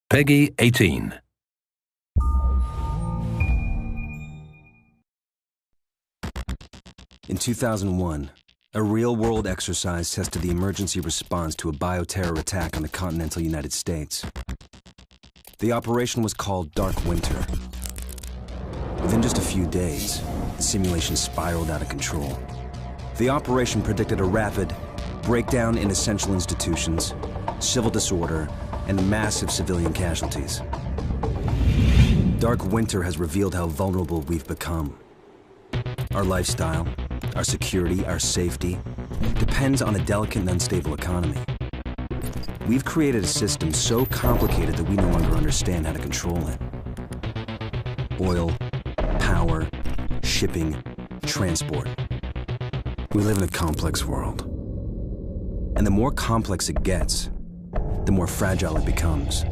Peggy 18. In 2001, a real-world exercise tested the emergency response to a bioterror attack on the continental United States. The operation was called Dark Winter. Within just a few days, the simulation spiraled out of control. The operation predicted a rapid breakdown in essential institutions, civil disorder, and massive civilian casualties. Dark Winter has revealed how vulnerable we've become. Our lifestyle, our security, our safety depends on a delicate and unstable economy. We've created a system so complicated that we no longer understand how to control it. Oil, power, shipping, transport. We live in a complex world. And the more complex it gets, the more fragile it becomes.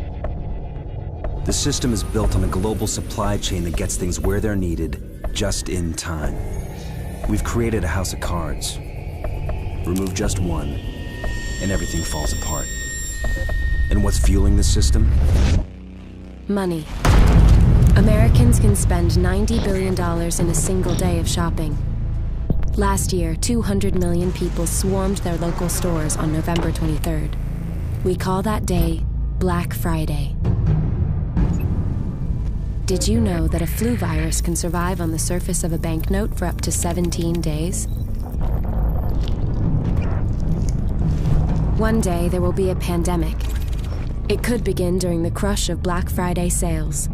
The system is built on a global supply chain that gets things where they're needed, just in time. We've created a house of cards. Remove just one, and everything falls apart. And what's fueling this system? Money. Americans can spend $90 billion in a single day of shopping. Last year, 200 million people swarmed their local stores on November 23rd. We call that day Black Friday. Did you know that a flu virus can survive on the surface of a banknote for up to 17 days? One day there will be a pandemic. It could begin during the crush of Black Friday sales.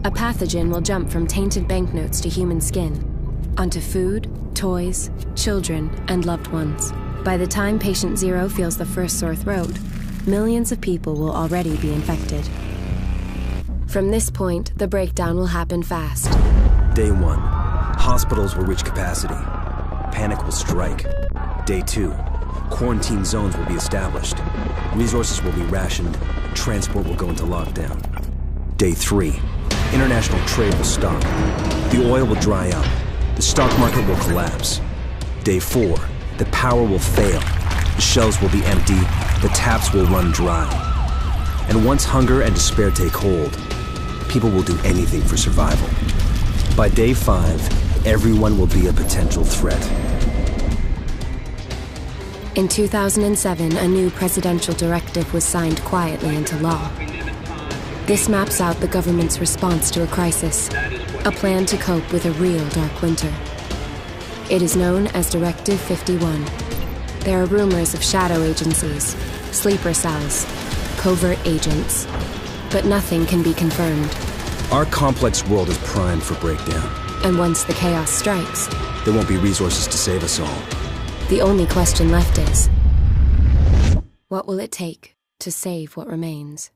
A pathogen will jump from tainted banknotes to human skin, onto food, toys, children, and loved ones. By the time patient zero feels the first sore throat, millions of people will already be infected. From this point, the breakdown will happen fast. Day 1, hospitals will reach capacity. Panic will strike. Day 2, quarantine zones will be established. Resources will be rationed. Transport will go into lockdown. Day 3, international trade will stop. The oil will dry up. The stock market will collapse. Day 4, the power will fail. The shelves will be empty. The taps will run dry. And once hunger and despair take hold, people will do anything for survival. By day 5, everyone will be a potential threat. In 2007, a new presidential directive was signed quietly into law. This maps out the government's response to a crisis, a plan to cope with a real dark winter. It is known as Directive 51. There are rumors of shadow agencies, sleeper cells, covert agents, but nothing can be confirmed. Our complex world is primed for breakdown. And once the chaos strikes, there won't be resources to save us all. The only question left is, what will it take to save what remains?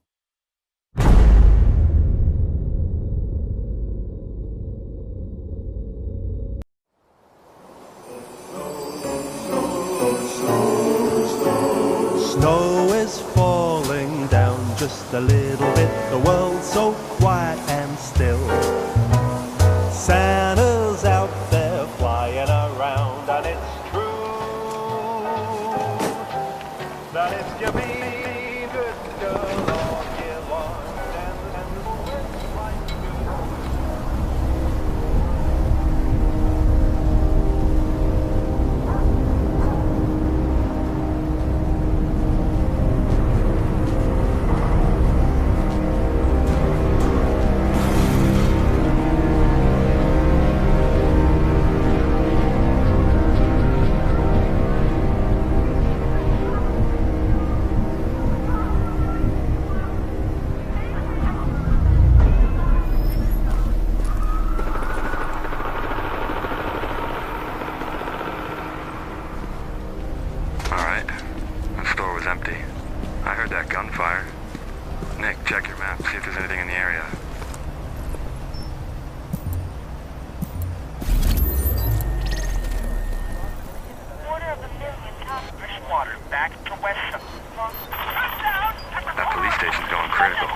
Snow is falling down just a little bit. The world's so quiet and still. Santa's out there flying around, and it's true that it's your being good girl all year long. And the world's like empty. I heard that gunfire. Nick, check your map, see if there's anything in the area. Water back to West. That police station's going critical.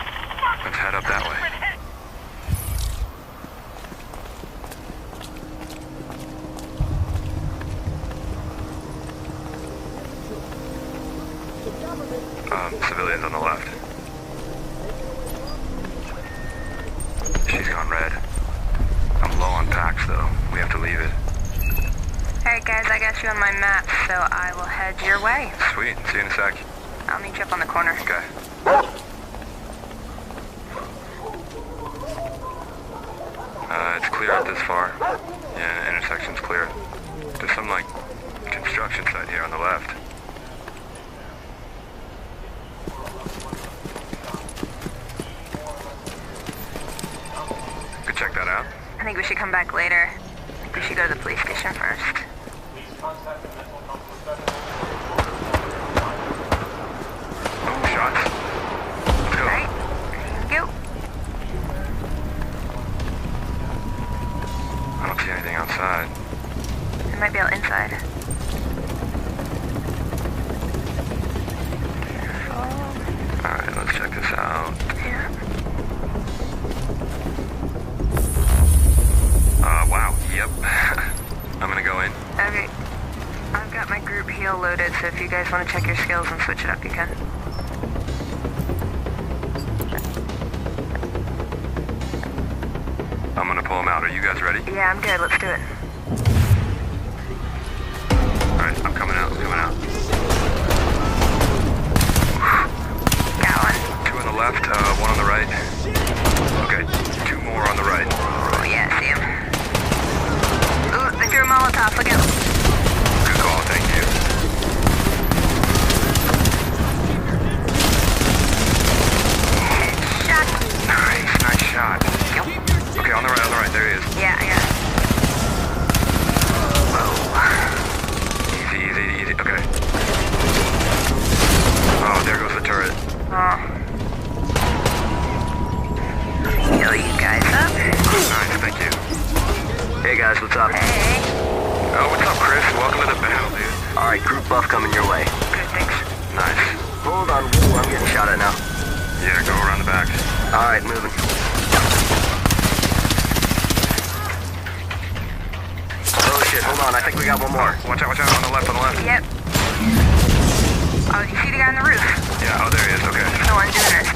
Let's head up that way. Civilians on the left. though. We have to leave it. Alright guys, I got you on my map, so I will head your way. Sweet. See you in a sec. I'll meet you up on the corner. Okay. It's clear out this far. Yeah, the intersection's clear. There's some, like, construction site here on the left. Could check that out. I think we should come back later. I think we should go to the police station first. Oh, shots. Let's go. Alright, here we go. I don't see anything outside. It might be out inside. Alright, let's check this out. Yeah. Wow. Yep. I'm gonna go in. Okay. I've got my group heal loaded, so if you guys want to check your skills and switch it up, you can. I'm gonna pull him out. Are you guys ready? Yeah, I'm good. Let's do it. Alright, I'm coming out. Coming out. Got one. 2 on the left, 1 on the right. Okay, 2 more on the right. Oh yeah, I see him. Ooh, they threw a Molotov. Look out. Good call, thank you. Shot. Nice shot. Okay, on the right, there he is. Yeah, I got it. Easy, okay. Oh, there goes the turret. Oh. Heal you guys up. Nice, thank you. Hey guys, what's up? Hey. Oh, what's up, Chris? Welcome to the battle, dude. Alright, group buff coming your way. Good, thanks. Nice. Hold on, whoa, I'm getting shot at now. Yeah, go around the back. Alright, moving. Oh shit, hold on, I think we got one more. Watch out, on the left, Yep. Oh, you see the guy on the roof? Yeah, oh, there he is, okay. He's the one doing it.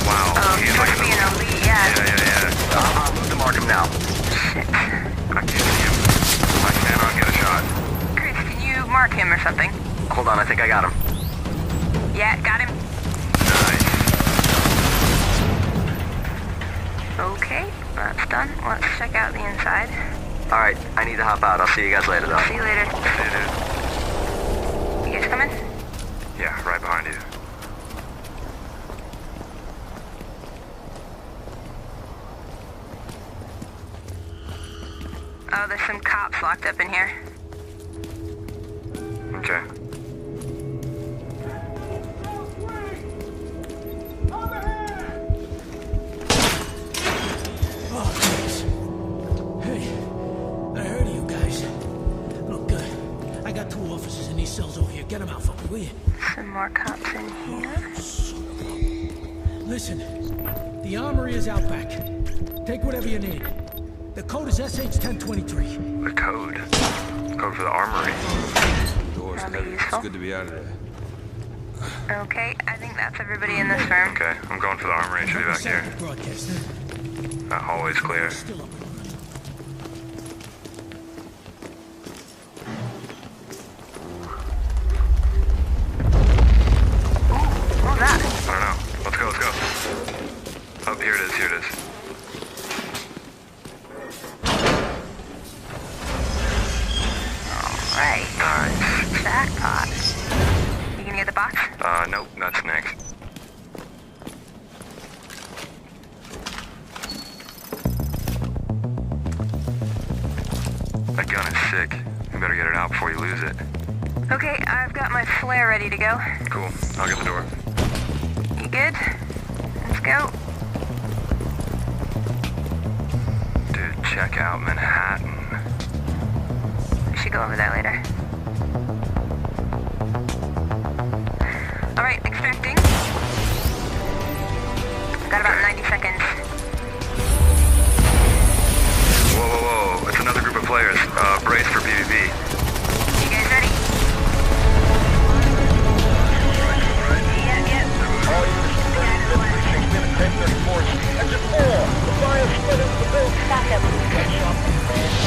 Wow, Oh, he's he's like supposed to be an elite, yeah. Yeah. I'll move to mark him now. Shit. I can't see him. I cannot get a shot. Chris, can you mark him or something? Hold on, I think I got him. Yeah, got him. Nice. Okay, that's done. Let's check out the inside. Alright, I need to hop out. I'll see you guys later though. See you later. See you, dude. You guys coming? Yeah, right behind you. Oh, there's some cops locked up in here. Okay. Oh, jeez. Hey, I heard of you guys. Look, I got 2 officers in these cells over here. Get them out for me, will you? Some more cops in here. Listen, the armory is out back. Take whatever you need. The code is SH-1023. The code. Code for the armory. Doors That'll be heavy. It's useful. good to be out of there. Okay, I think that's everybody in this room. Okay, I'm going for the armory. It should be back here. Broadcast, huh? That hallway's clear. Still up and running. What was that? I don't know. Let's go. Oh, here it is. Alright. Nice. Jackpot. You gonna get the box? Nope, that's next. That gun is sick. You better get it out before you lose it. Okay, I've got my flare ready to go. Cool. I'll get the door. You good? Let's go. Dude, check out Manhattan. We should go over there later. Alright, extracting. Got about 90 seconds. Whoa. It's another group of players. Brace for PvP. You guys ready? Yeah. All units ready to precinct in 1034. Exit 4. The fire spread into the building. Catch up.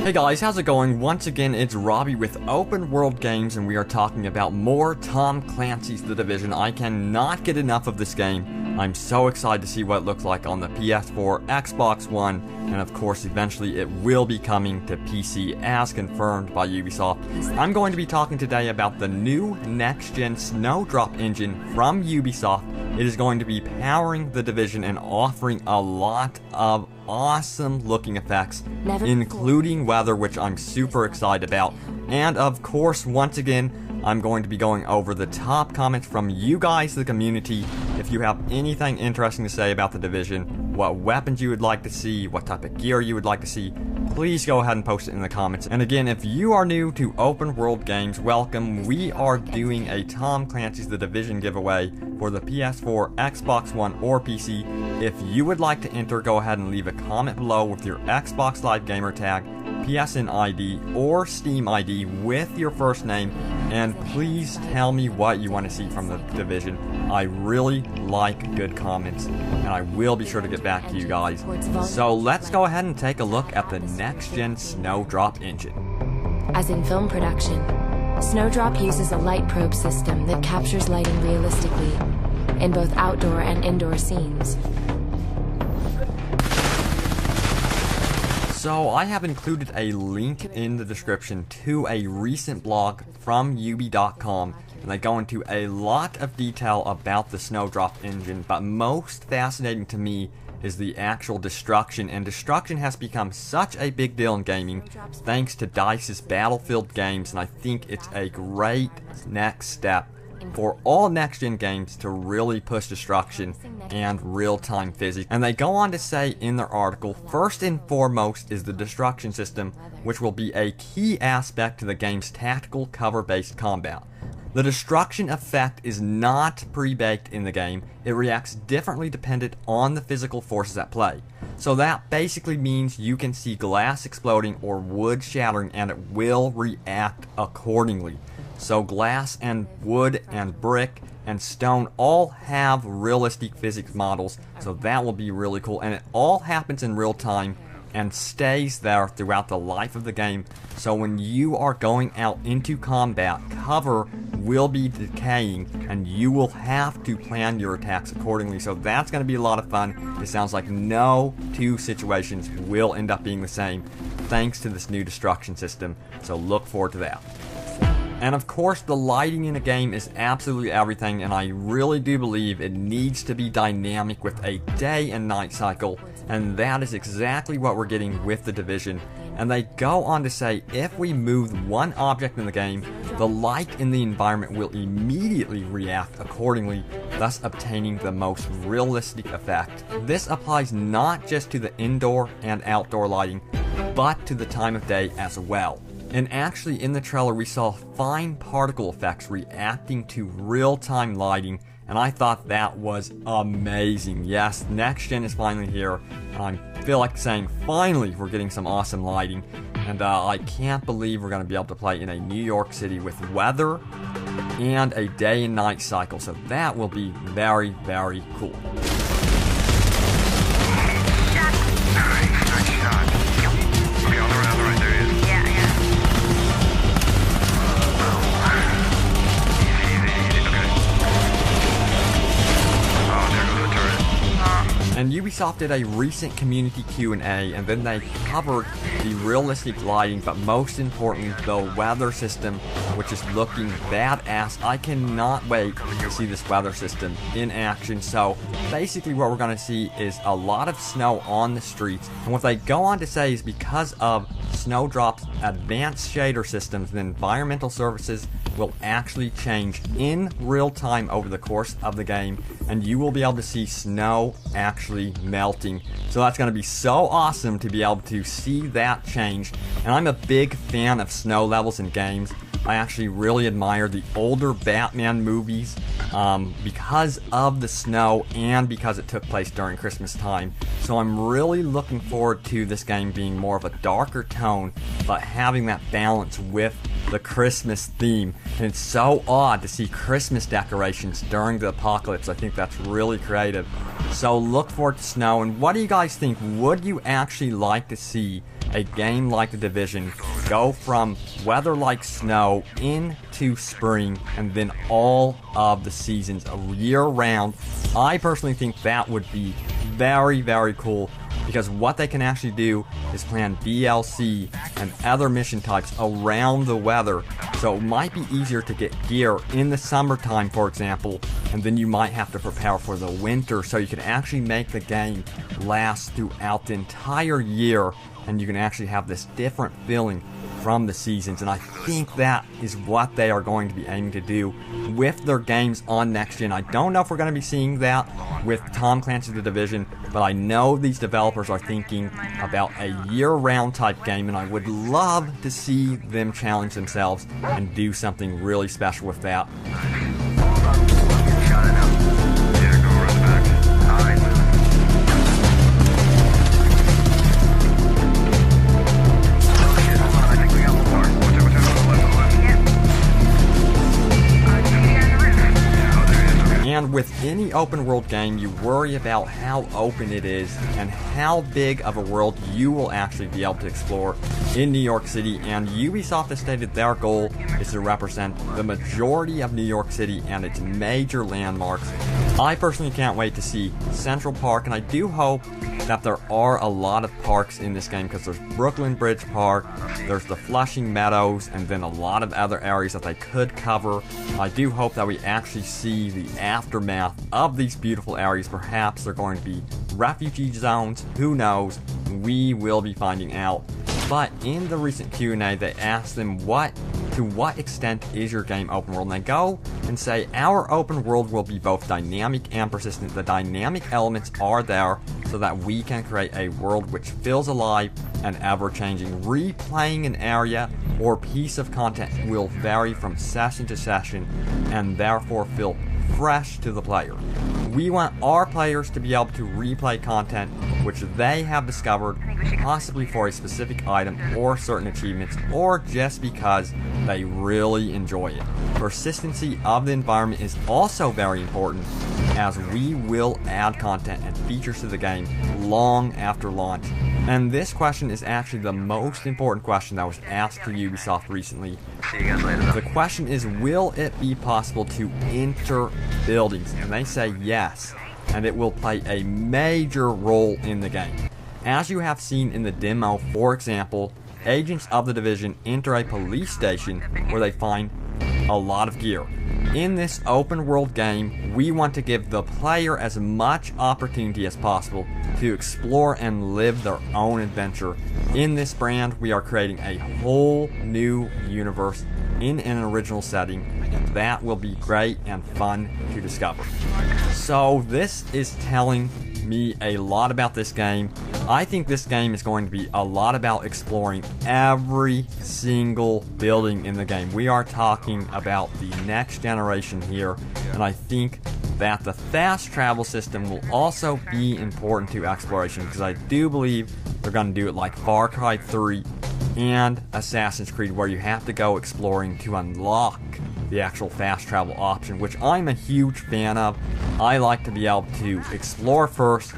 Hey guys, how's it going? Once again, it's Robbie with Open World Games, and we are talking about more Tom Clancy's The Division. I cannot get enough of this game. I'm so excited to see what it looks like on the PS4, Xbox One, and of course, eventually it will be coming to PC as confirmed by Ubisoft. I'm going to be talking today about the new next-gen Snowdrop engine from Ubisoft. It is going to be powering The Division and offering a lot of awesome looking effects, including weather, which I'm super excited about. And of course, once again, I'm going to be going over the top comments from you guys, the community. If you have anything interesting to say about The Division, what weapons you would like to see, what type of gear you would like to see, please go ahead and post it in the comments. And again, if you are new to Open World Games, welcome. We are doing a Tom Clancy's The Division giveaway for the PS4, Xbox One, or PC. If you would like to enter, go ahead and leave a comment below with your Xbox Live Gamer tag, PSN ID, or Steam ID with your first name, and please tell me what you want to see from The Division. I really like good comments, and I will be sure to get back to you guys. So let's go ahead and take a look at the next-gen Snowdrop engine. As in film production, Snowdrop uses a light probe system that captures lighting realistically in both outdoor and indoor scenes. So I have included a link in the description to a recent blog from Ubi.com, and they go into a lot of detail about the Snowdrop engine, but most fascinating to me is the actual destruction, and destruction has become such a big deal in gaming thanks to DICE's Battlefield games, and I think it's a great next step for all next-gen games to really push destruction and real-time physics. And they go on to say in their article, first and foremost is the destruction system, which will be a key aspect to the game's tactical cover-based combat. The destruction effect is not pre-baked in the game. It reacts differently dependent on the physical forces at play. So that basically means you can see glass exploding or wood shattering, and it will react accordingly. So glass and wood and brick and stone all have realistic physics models, so that will be really cool. And it all happens in real time and stays there throughout the life of the game. So when you are going out into combat, cover will be decaying and you will have to plan your attacks accordingly. So that's going to be a lot of fun. It sounds like no two situations will end up being the same thanks to this new destruction system. So look forward to that. And of course, the lighting in a game is absolutely everything, and I really do believe it needs to be dynamic with a day and night cycle, and that is exactly what we're getting with The Division. And they go on to say, if we move one object in the game, the light in the environment will immediately react accordingly, thus obtaining the most realistic effect. This applies not just to the indoor and outdoor lighting, but to the time of day as well. And actually in the trailer we saw fine particle effects reacting to real-time lighting, and I thought that was amazing. Yes, next gen is finally here, and I feel like saying finally we're getting some awesome lighting, and I can't believe we're going to be able to play in a New York City with weather and a day and night cycle, so that will be very, very cool. And Ubisoft did a recent community Q&A, and then they covered the realistic lighting, but most importantly, the weather system, which is looking badass. I cannot wait to see this weather system in action. So basically what we're going to see is a lot of snow on the streets, and what they go on to say is because of Snowdrop's advanced shader systems, the environmental surfaces will actually change in real time over the course of the game, and you will be able to see snow actually melting. So that's going to be so awesome to be able to see that change. And I'm a big fan of snow levels in games. I actually really admire the older Batman movies because of the snow and because it took place during Christmas time. So I'm really looking forward to this game being more of a darker tone, but having that balance with the Christmas theme. And it's so odd to see Christmas decorations during the apocalypse. I think that's really creative. So look forward to snow. And what do you guys think? Would you actually like to see a game like The Division go from weather like snow into spring and then all of the seasons year round. I personally think that would be very, very cool, because what they can actually do is plan DLC and other mission types around the weather. So it might be easier to get gear in the summertime, for example, and then you might have to prepare for the winter, so you can actually make the game last throughout the entire year, and you can actually have this different feeling from the seasons. And I think that is what they are going to be aiming to do with their games on next gen. I don't know if we're going to be seeing that with Tom Clancy's The Division, but I know these developers are thinking about a year-round type game, and I would love to see them challenge themselves and do something really special with that. And with any open world game, you worry about how open it is and how big of a world you will actually be able to explore in New York City. And Ubisoft has stated their goal is to represent the majority of New York City and its major landmarks. I personally can't wait to see Central Park, and I do hope that there are a lot of parks in this game, because there's Brooklyn Bridge Park, there's the Flushing Meadows, and then a lot of other areas that they could cover. I do hope that we actually see the aftermath of these beautiful areas. Perhaps they're going to be refugee zones, who knows, we will be finding out. But in the recent Q&A, they asked them to what extent is your game open world, and they go and say our open world will be both dynamic and persistent. The dynamic elements are there so that we can create a world which feels alive and ever-changing. Replaying an area or piece of content will vary from session to session and therefore feel fresh to the player. We want our players to be able to replay content which they have discovered, possibly for a specific item or certain achievements, or just because they really enjoy it. Persistency of the environment is also very important, as we will add content and features to the game long after launch. And this question is actually the most important question that was asked to Ubisoft recently. See you guys later, though. The question is, will it be possible to enter buildings? And they say yes, and it will play a major role in the game. As you have seen in the demo, for example, agents of the Division enter a police station where they find a lot of gear. In this open world game, we want to give the player as much opportunity as possible to explore and live their own adventure. In this brand, we are creating a whole new universe in an original setting that will be great and fun to discover. So this is telling me a lot about this game. I think this game is going to be a lot about exploring every single building in the game. We are talking about the next generation here, and I think that the fast travel system will also be important to exploration, because I do believe they're going to do it like Far Cry 3 and Assassin's Creed, where you have to go exploring to unlock the actual fast travel option, which I'm a huge fan of. I like to be able to explore first,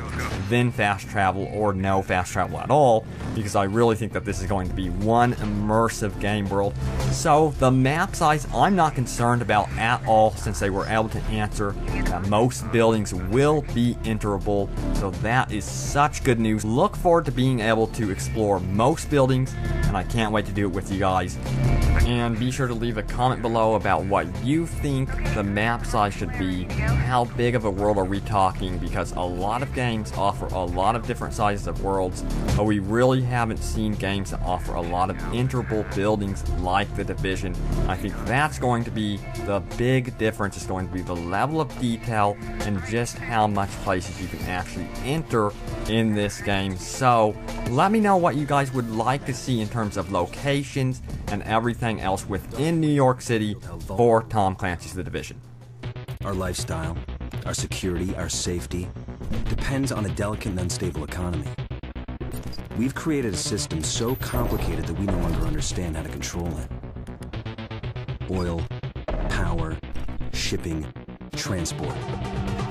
then fast travel, or no fast travel at all, because I really think that this is going to be one immersive game world. So the map size I'm not concerned about at all, since they were able to answer that most buildings will be enterable. So that is such good news. Look forward to being able to explore most buildings, and I can't wait to do it with you guys. And be sure to leave a comment below about what you think the map size should be. How big of a world are we talking? Because a lot of games offer a lot of different sizes of worlds, but we really haven't seen games that offer a lot of enterable buildings like The Division. I think that's going to be the big difference. Is going to be the level of detail and just how much places you can actually enter in this game. So let me know what you guys would like to see in terms of locations and everything else within New York City for Tom Clancy's The Division. Our lifestyle, our security, our safety depends on a delicate and unstable economy. We've created a system so complicated that we no longer understand how to control it. Oil, power, shipping, transport.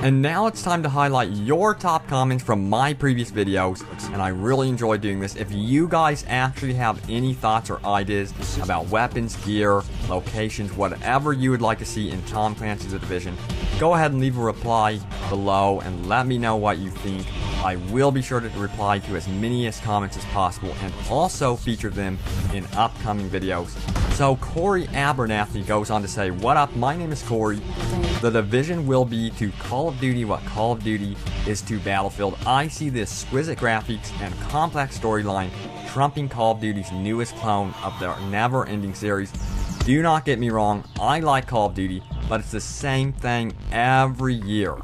And now it's time to highlight your top comments from my previous videos, and I really enjoy doing this. If you guys actually have any thoughts or ideas about weapons, gear, locations, whatever you would like to see in Tom Clancy's The Division, go ahead and leave a reply below and let me know what you think. I will be sure to reply to as many comments as possible and also feature them in upcoming videos. So Corey Abernathy goes on to say, "What up, my name is Corey. The Division will be to Call of Duty what Call of Duty is to Battlefield. I see the exquisite graphics and complex storyline trumping Call of Duty's newest clone of their never-ending series. Do not get me wrong, I like Call of Duty, but it's the same thing every year.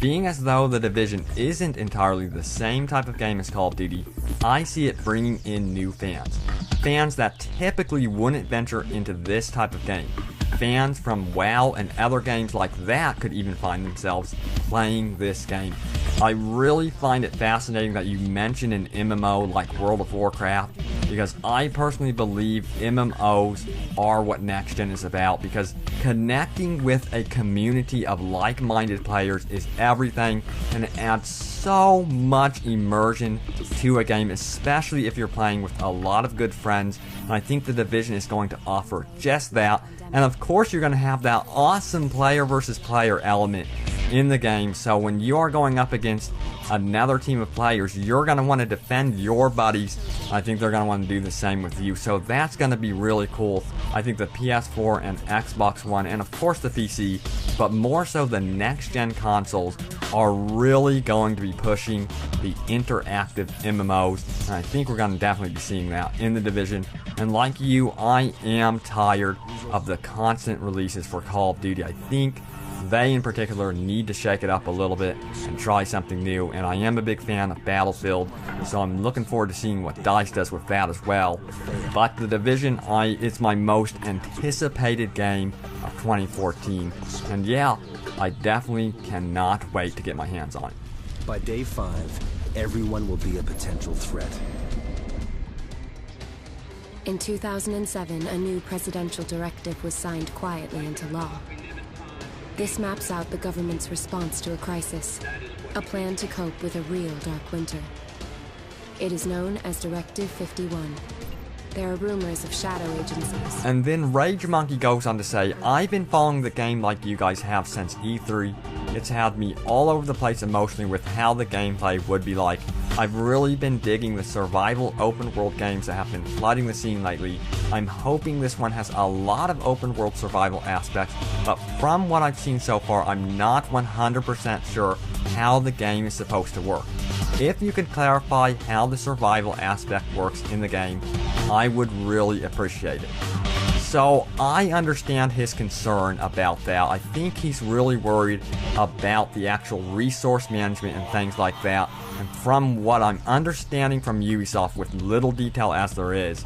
Being as though The Division isn't entirely the same type of game as Call of Duty, I see it bringing in new fans. Fans that typically wouldn't venture into this type of game. Fans from WoW and other games like that could even find themselves playing this game. I really find it fascinating that you mention an MMO like World of Warcraft, because I personally believe MMOs are what Next Gen is about, because connecting with a community of like-minded players is everything, and it adds so much immersion to a game, especially if you're playing with a lot of good friends, and I think The Division is going to offer just that. And of course you're going to have that awesome player versus player element in the game, so when you are going up against another team of players, you're going to want to defend your buddies. I think they're going to want to do the same with you, so that's going to be really cool. I think the PS4 and Xbox One, and of course the PC, but more so the next-gen consoles, are really going to be pushing the interactive MMOs, and I think we're going to definitely be seeing that in The Division. And like you, I am tired of the constant releases for Call of Duty. I think they in particular need to shake it up a little bit and try something new, and I am a big fan of Battlefield, so I'm looking forward to seeing what DICE does with that as well. But The Division, it's my most anticipated game of 2014, and yeah, I definitely cannot wait to get my hands on it. By day 5, everyone will be a potential threat. In 2007, a new presidential directive was signed quietly into law. This maps out the government's response to a crisis, a plan to cope with a real dark winter. It is known as Directive 51. There are rumors of shadow agencies. And then Rage Monkey goes on to say, "I've been following the game like you guys have since E3. It's had me all over the place emotionally with how the gameplay would be like. I've really been digging the survival open world games that have been flooding the scene lately. I'm hoping this one has a lot of open world survival aspects, but from what I've seen so far, I'm not 100% sure how the game is supposed to work. If you could clarify how the survival aspect works in the game, I would really appreciate it." So I understand his concern about that. I think he's really worried about the actual resource management and things like that. And from what I'm understanding from Ubisoft, with little detail as there is,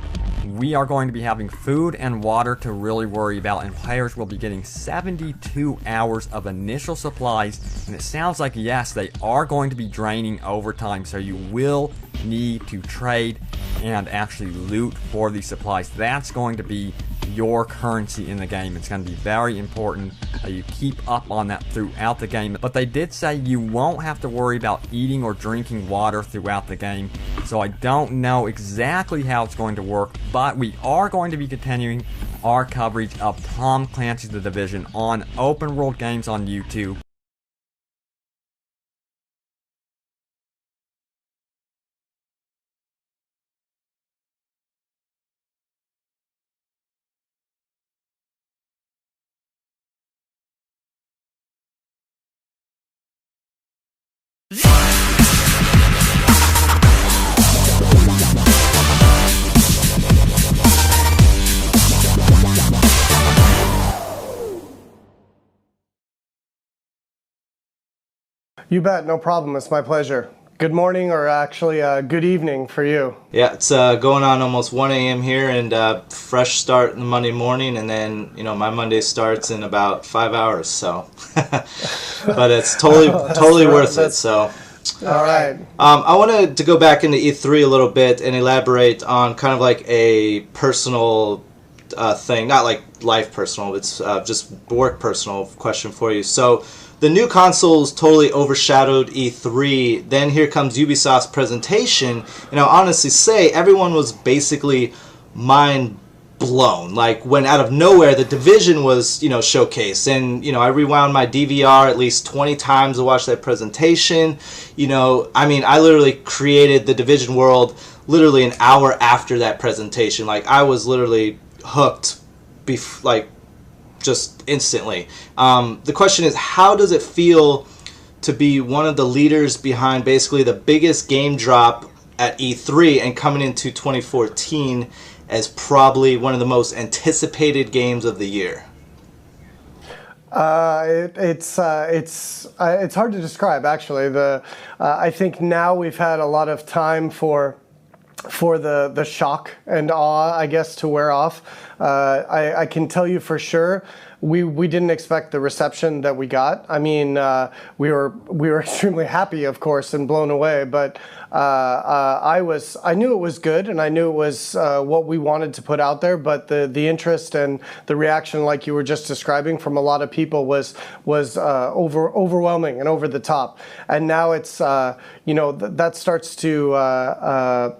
we are going to be having food and water to really worry about, and players will be getting 72 hours of initial supplies, and it sounds like, yes, they are going to be draining over time, so you will need to trade and actually loot for these supplies. That's going to be your currency in the game. It's going to be very important that you keep up on that throughout the game. But they did say you won't have to worry about eating or drinking water throughout the game, so I don't know exactly how it's going to work, but we are going to be continuing our coverage of Tom Clancy's The Division on open world games on YouTube. You bet, no problem. It's my pleasure. Good morning, or actually good evening for you. Yeah, it's going on almost 1 a.m. here, and fresh start in the Monday morning, and then, you know, my Monday starts in about 5 hours, so. But it's totally worth it, so. All right. I wanted to go back into E3 a little bit and elaborate on kind of like a personal thing, not like life personal, it's just work personal question for you. So the new consoles totally overshadowed E3. Then here comes Ubisoft's presentation, and I'll honestly say everyone was basically mind blown. Like, when out of nowhere the Division was, showcased, and I rewound my DVR at least 20 times to watch that presentation. I literally created the Division world literally an hour after that presentation. Like, I was literally hooked, just instantly. The question is, how does it feel to be one of the leaders behind basically the biggest game drop at E3 and coming into 2014 as probably one of the most anticipated games of the year? It's hard to describe, actually. I think now we've had a lot of time for the shock and awe, I guess, to wear off. I can tell you for sure, we didn't expect the reception that we got. I mean, we were extremely happy, of course, and blown away. But I knew it was good, and I knew it was what we wanted to put out there. But the interest and the reaction, like you were just describing, from a lot of people was overwhelming and over the top. And now it's that starts to.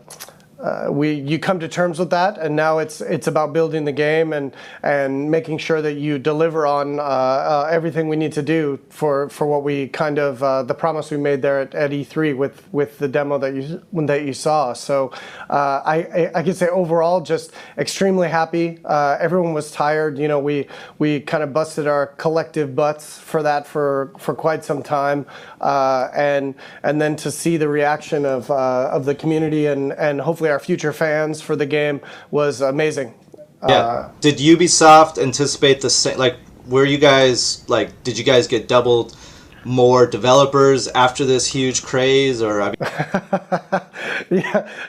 You come to terms with that, and now it's about building the game and making sure that you deliver on everything we need to do for what we kind of the promise we made there at E3 with the demo that you saw. So I can say overall just extremely happy. Everyone was tired. We kind of busted our collective butts for that for quite some time, and then to see the reaction of the community and hopefully our future fans for the game was amazing. Yeah. Did Ubisoft anticipate the same? Like, were you guys did you guys get doubled more developers after this huge craze, or?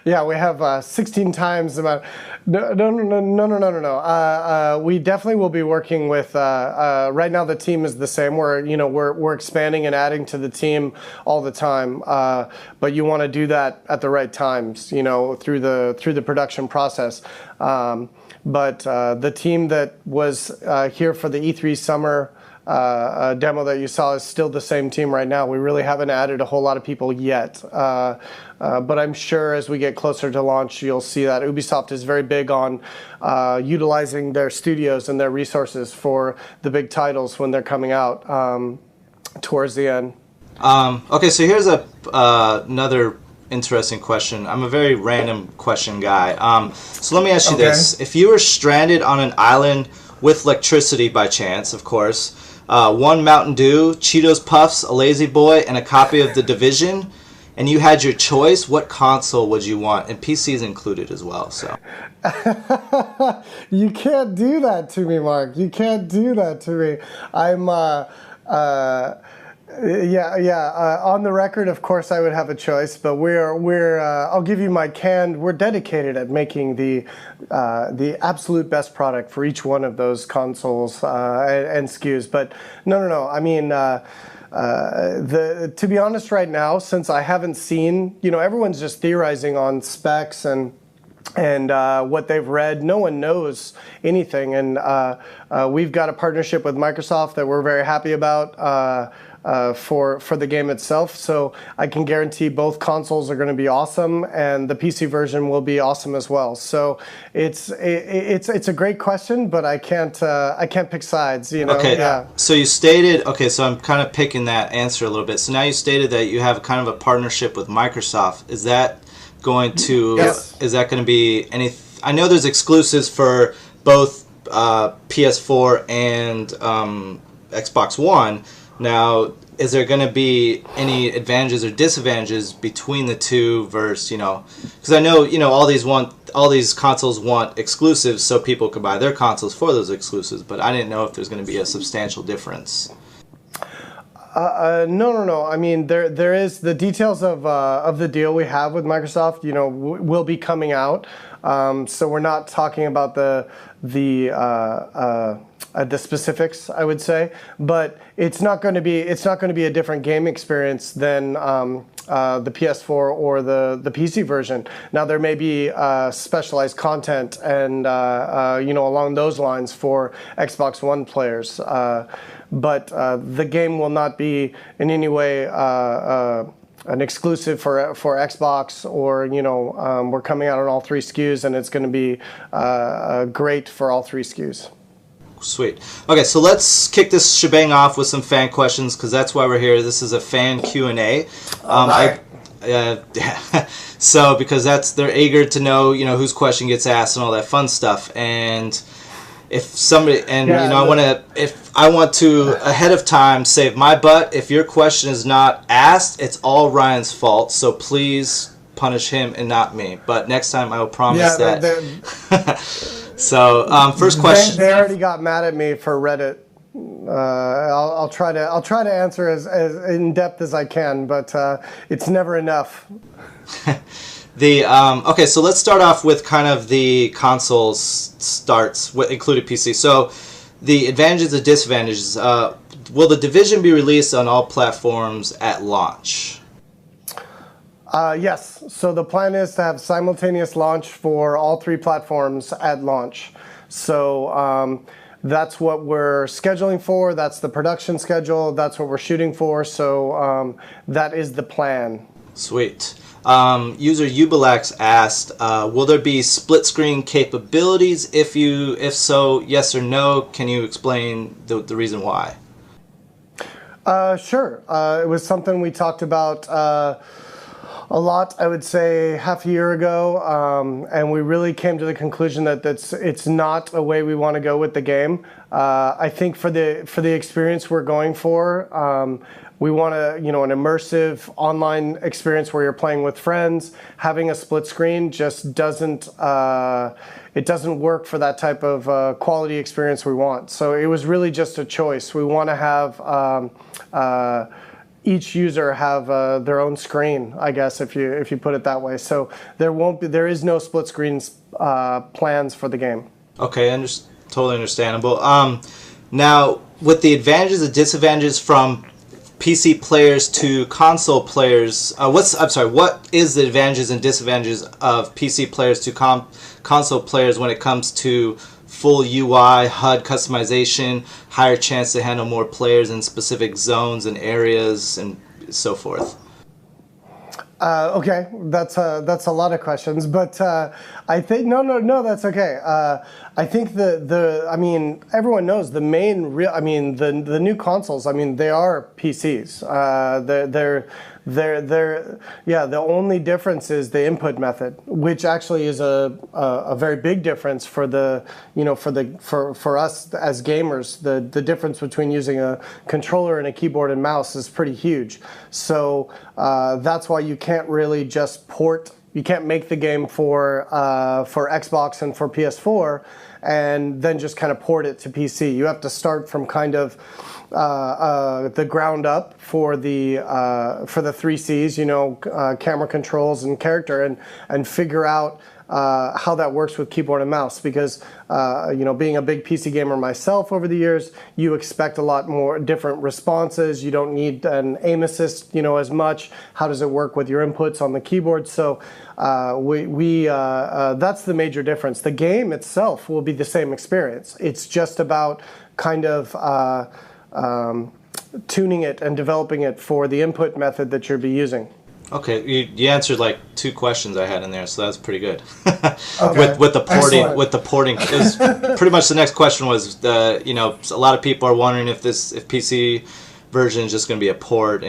Yeah, we have 16 times the amount. No. We definitely will be working with. Right now, the team is the same. We're expanding and adding to the team all the time. But you want to do that at the right times, through the production process. But the team that was here for the E3 summer demo that you saw is still the same team right now. We really haven't added a whole lot of people yet. But I'm sure as we get closer to launch, you'll see that Ubisoft is very big on utilizing their studios and their resources for the big titles when they're coming out towards the end. Okay, so here's another interesting question. I'm a very random question guy. So let me ask you this. If you were stranded on an island with electricity by chance, of course, one Mountain Dew, Cheetos Puffs, a Lazy Boy, and a copy of The Division, and you had your choice, what console would you want? And PC is included as well, so. You can't do that to me, Mark. You can't do that to me. I'm, on the record, of course, I would have a choice, but I'll give you my canned. We're dedicated at making the absolute best product for each one of those consoles and SKUs. But no. I mean, to be honest, right now, since I haven't seen, everyone's just theorizing on specs and what they've read. No one knows anything, and we've got a partnership with Microsoft that we're very happy about. For the game itself, so I can guarantee both consoles are going to be awesome, and the PC version will be awesome as well. So it's a great question, but I can't pick sides. Okay. Yeah. So you stated. Okay. So I'm kind of picking that answer a little bit. So now you stated that you have kind of a partnership with Microsoft. Is that going to? Yes. Is that going to be any? I know there's exclusives for both PS4 and Xbox One. Now, is there going to be any advantages or disadvantages between the two versus, because I know, all these consoles want exclusives so people can buy their consoles for those exclusives, but I didn't know if there's going to be a substantial difference. No. I mean, there is the details of the deal we have with Microsoft, will be coming out. So we're not talking about the specifics, I would say, but it's not going to be a different game experience than the PS4 or the PC version. Now there may be specialized content and along those lines for Xbox One players, but the game will not be in any way an exclusive for Xbox, or we're coming out on all 3 SKUs, and it's going to be great for all 3 SKUs. Sweet. Okay, so let's kick this shebang off with some fan questions, because that's why we're here. This is a fan Q&A. So because they're eager to know, whose question gets asked and all that fun stuff. And if somebody, I want to ahead of time save my butt. If your question is not asked, it's all Ryan's fault. So please punish him and not me. But next time I will promise that. So first question. They already got mad at me for Reddit. I'll try to answer as in depth as I can, but it's never enough. Okay, so let's start off with kind of the consoles starts, including PC. So the advantages and disadvantages. Will the Division be released on all platforms at launch? Yes. So the plan is to have simultaneous launch for all 3 platforms at launch. So that's what we're scheduling for. That's the production schedule. That's what we're shooting for. So that is the plan. Sweet. User Ubelax asked, will there be split screen capabilities? If so, yes or no? Can you explain the reason why? Sure. It was something we talked about a lot, I would say, half a year ago, and we really came to the conclusion that it's not a way we want to go with the game. I think for the experience we're going for, we want an immersive online experience where you're playing with friends. Having a split screen just doesn't work for that type of quality experience we want. So it was really just a choice. We want to have each user have their own screen, I guess, if you put it that way. So there is no split screens plans for the game. Okay, totally understandable. Now, with the advantages and disadvantages from PC players to console players, what is the advantages and disadvantages of PC players to console players when it comes to full UI, HUD customization, higher chance to handle more players in specific zones and areas, and so forth? Okay, that's a lot of questions, but I think no, that's okay. I think everyone knows the the new consoles. They are PCs. The only difference is the input method, which actually is a very big difference for us as gamers. The difference between using a controller and a keyboard and mouse is pretty huge. So that's why you can't really just port. You can't make the game for Xbox and for PS4 and then just kind of port it to PC. You have to start from kind of the ground up for the 3Cs, camera controls and character, and figure out how that works with keyboard and mouse, because being a big PC gamer myself over the years, you expect a lot more different responses. You don't need an aim assist as much. How does it work with your inputs on the keyboard? So that's the major difference. The game itself will be the same experience. It's just about kind of tuning it and developing it for the input method that you'll be using. Okay, you answered like 2 questions I had in there, so that's pretty good. Okay. With the porting, excellent. With the porting, is pretty much the next question was a lot of people are wondering if PC version is just going to be a port,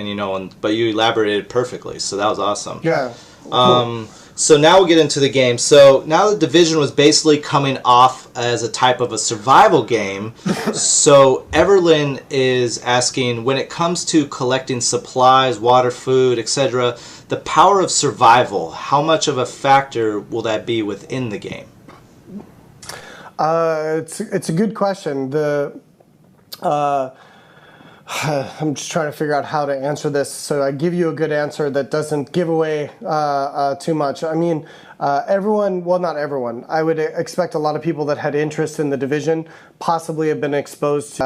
but you elaborated perfectly, so that was awesome. Yeah. Cool. So now we'll get into the game. So now the Division was basically coming off as a type of a survival game. So Everlyn is asking, when it comes to collecting supplies, water, food, etc., the power of survival, how much of a factor will that be within the game? It's a good question. I'm just trying to figure out how to answer this so I give you a good answer that doesn't give away too much. I mean, everyone, well, not everyone. I would expect a lot of people that had interest in the Division possibly have been exposed to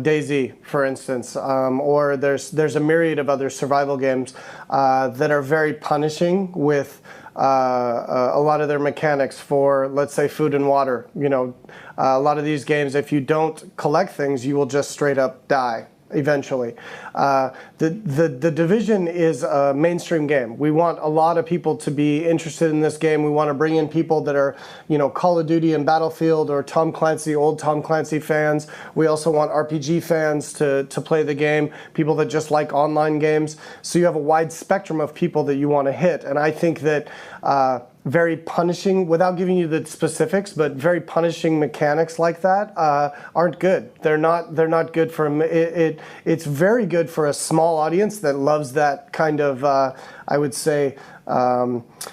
DayZ, for instance, or there's a myriad of other survival games that are very punishing with a lot of their mechanics for, let's say, food and water. You know, a lot of these games, if you don't collect things, you will just straight up die eventually. The Division is a mainstream game. We want a lot of people to be interested in this game. We want to bring in people that are, you know, Call of Duty and Battlefield or Tom Clancy, old Tom Clancy fans. We also want RPG fans to play the game, people that just like online games. So you have a wide spectrum of people that you want to hit. And I think that very punishing, without giving you the specifics, but very punishing mechanics like that aren't good. They're not good for it. It's very good for a small audience that loves that kind of, I would say,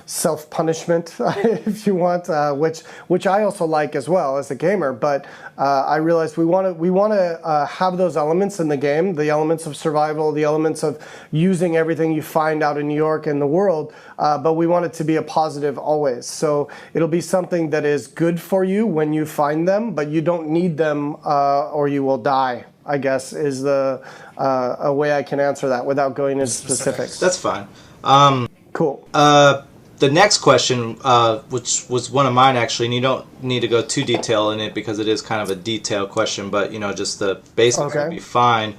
self-punishment, if you want, which I also like as well as a gamer. But I realized we want to have those elements in the game, the elements of survival, the elements of using everything you find out in New York and the world, but we want it to be a positive always. So it'll be something that is good for you when you find them, but you don't need them or you will die, I guess, is the a way I can answer that without going into specifics. That's fine. Cool. The next question, which was one of mine actually, and you don't need to go too detailed in it because it is kind of a detailed question, but you know, just the basics would be fine.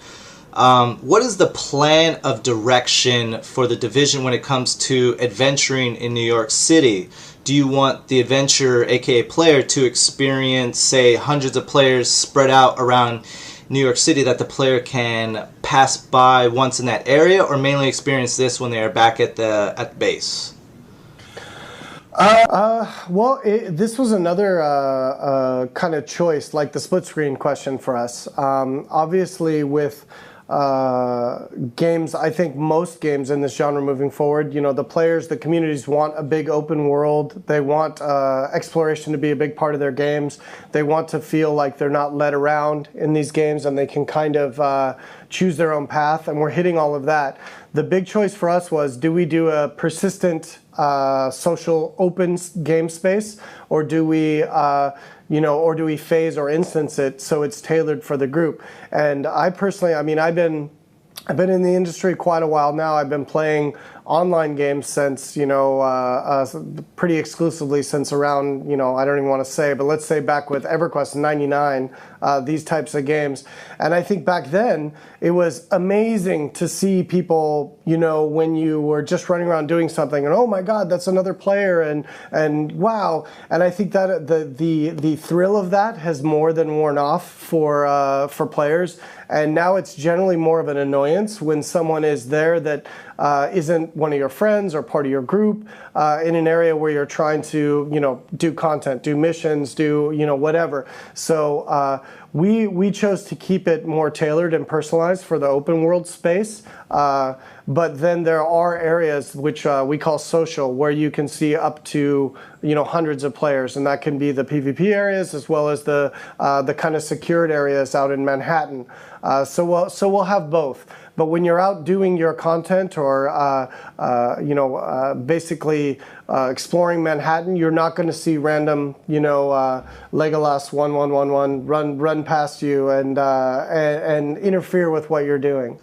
What is the plan of direction for the Division when it comes to adventuring in New York City? Do you want the adventurer, aka player, to experience, say, hundreds of players spread out around New York City that the player can pass by once in that area, or mainly experience this when they are back at the base? Well, this was another kind of choice, like the split screen question for us. Obviously, with games, I think most games in this genre moving forward, you know, the players, the communities want a big open world. They want exploration to be a big part of their games. They want to feel like they're not led around in these games and they can kind of choose their own path, and we're hitting all of that. The big choice for us was, do we do a persistent social open game space, or do we or do we phase or instance it so it's tailored for the group? And I personally, I mean, I've been in the industry quite a while now. I've been playing online games since, you know, pretty exclusively since around, you know, I don't even want to say, but let's say back with EverQuest in '99, these types of games. And I think back then it was amazing to see people, you know, when you were just running around doing something and, oh my God, that's another player, and wow. And I think that the thrill of that has more than worn off for players. And now it's generally more of an annoyance when someone is there that isn't one of your friends or part of your group in an area where you're trying to, you know, do content, do missions, do, you know, whatever. So we chose to keep it more tailored and personalized for the open world space. But then there are areas which we call social, where you can see up to, you know, hundreds of players, and that can be the PvP areas as well as the kind of secured areas out in Manhattan. So we'll have both. But when you're out doing your content or basically exploring Manhattan, you're not going to see random, you know, Legolas 1111 run past you and interfere with what you're doing.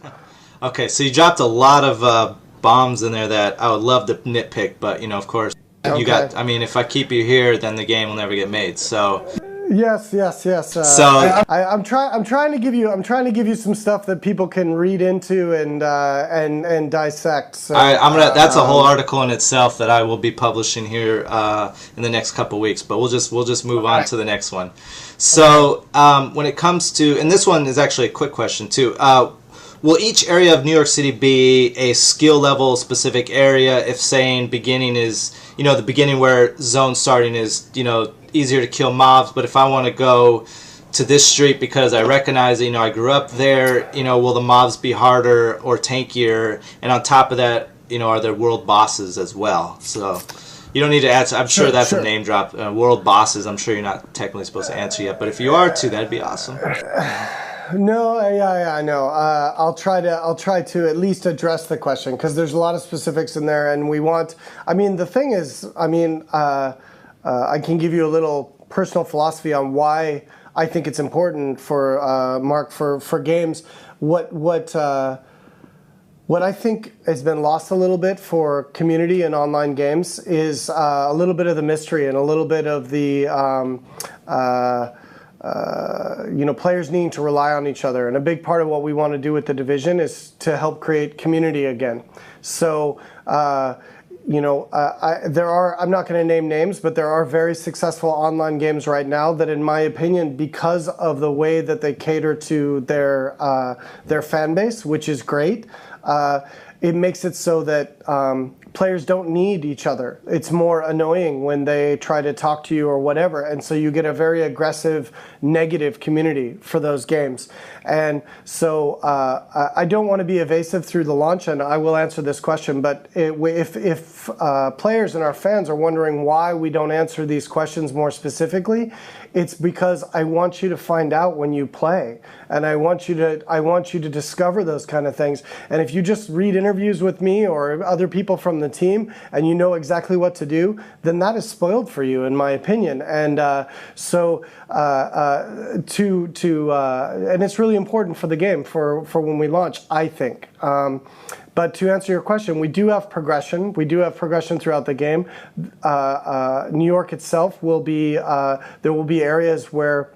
Okay, so you dropped a lot of bombs in there that I would love to nitpick, but, you know, of course, you got, I mean, if I keep you here, then the game will never get made, so... Yes. So I'm trying to give you some stuff that people can read into and dissect. So, that's a whole article in itself that I will be publishing here in the next couple weeks. But we'll just move on to the next one. So when it comes to, and this one is actually a quick question too. Will each area of New York City be a skill level specific area? If saying beginning is, you know, the beginning where zone starting is, you know, easier to kill mobs, but if I want to go to this street because I recognize, you know, I grew up there, you know, will the mobs be harder or tankier? And on top of that, you know, are there world bosses as well? So you don't need to answer. I'm sure that's a name drop. World bosses, I'm sure you're not technically supposed to answer yet, but if you are to, that'd be awesome. No, yeah, I know. I'll try to at least address the question because there's a lot of specifics in there, and we want. I mean, the thing is, I can give you a little personal philosophy on why I think it's important for Mark for games. What I think has been lost a little bit for community and online games is a little bit of the mystery and a little bit of the players needing to rely on each other. And a big part of what we want to do with the Division is to help create community again. So, I'm not going to name names, but there are very successful online games right now that, in my opinion, because of the way that they cater to their fan base, which is great, it makes it so that players don't need each other. It's more annoying when they try to talk to you or whatever, and so you get a very aggressive, negative community for those games. And so I don't want to be evasive through the launch, and I will answer this question, but if players and our fans are wondering why we don't answer these questions more specifically, it's because I want you to find out when you play, and I want you to discover those kind of things. And if you just read interviews with me or other people from the team and you know exactly what to do, then that is spoiled for you, in my opinion. And and it's really important for the game for when we launch, I think. But to answer your question, we do have progression. We do have progression throughout the game. New York itself will be, there will be areas where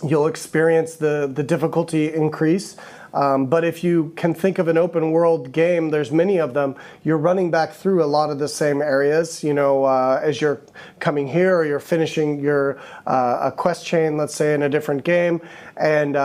you'll experience the difficulty increase. But if you can think of an open world game, there's many of them, you're running back through a lot of the same areas, as you're coming here or you're finishing your a quest chain, let's say, in a different game. And